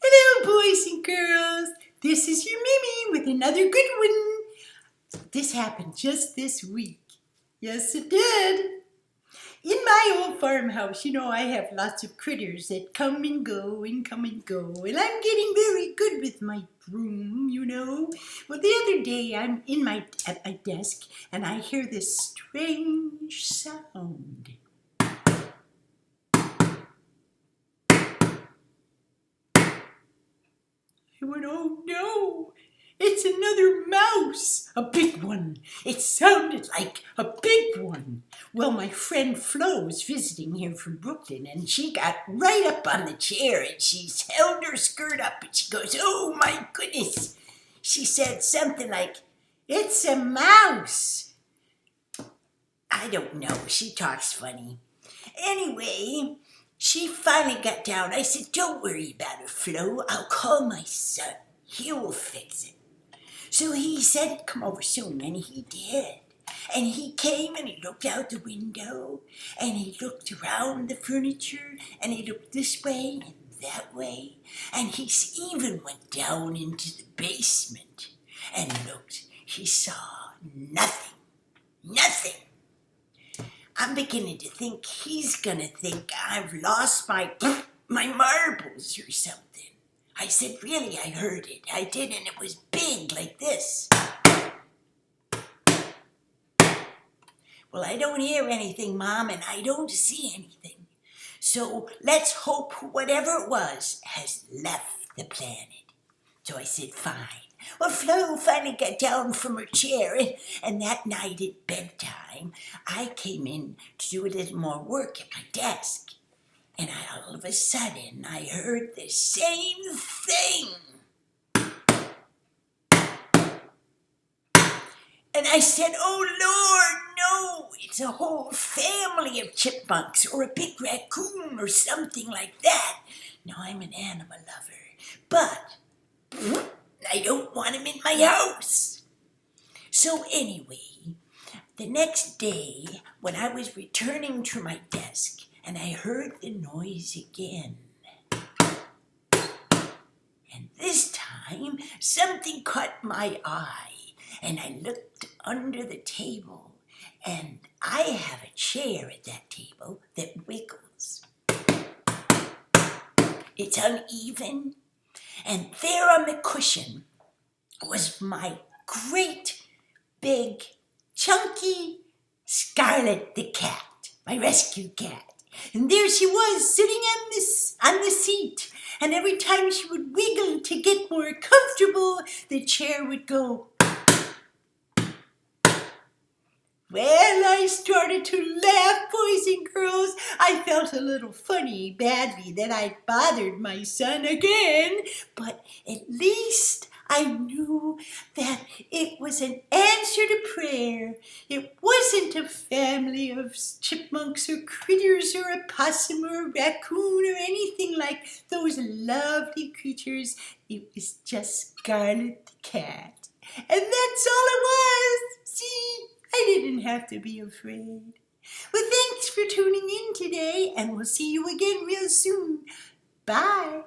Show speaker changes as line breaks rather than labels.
Hello, boys and girls. This is your Mimmy with another good one. This happened just this week. Yes, it did. In my old farmhouse, I have lots of critters that come and go and come and go. And I'm getting very good with my broom. Well, the other day, I'm at my desk and I hear this strange sound. I went, oh no, it's another mouse, a big one. It sounded like a big one. Well, my friend Flo's visiting here from Brooklyn, and she got right up on the chair, and she's held her skirt up, and she goes, oh my goodness. She said something like, it's a mouse. I don't know, she talks funny. Anyway, she finally got down. I said, don't worry about it, Flo. I'll call my son. He will fix it. So he said, come over soon, and he did. And he came and he looked out the window, and he looked around the furniture, and he looked this way and that way, and he even went down into the basement and looked. He saw nothing. Nothing. I'm beginning to think he's gonna think I've lost my marbles or something. I said, really, I heard it. I did, and it was big like this. Well, I don't hear anything, Mom, and I don't see anything. So let's hope whatever it was has left the planet. So I said, fine. Well, Flo finally got down from her chair, and that night at bedtime, I came in to do a little more work at my desk. And all of a sudden, I heard the same thing. And I said, oh, Lord, no, it's a whole family of chipmunks or a big raccoon or something like that. Now, I'm an animal lover, but I don't want him in my house. So anyway, the next day, when I was returning to my desk, and I heard the noise again. And this time, something caught my eye, and I looked under the table, and I have a chair at that table that wiggles. It's uneven, and there on the cushion was my great, big, chunky Scarlet the cat, my rescue cat. And there she was, sitting on the seat. And every time she would wiggle to get more comfortable, the chair would go. Well, I started to laugh, boys and girls. I felt a little funny, badly, that I'd bothered my son again. But at least I knew that it was an answer to prayer. It wasn't a family of chipmunks or critters or a possum or a raccoon or anything like those lovely creatures. It was just Scarlet the cat. And that's all it was. See, I didn't have to be afraid. Well, thanks for tuning in today, and we'll see you again real soon. Bye.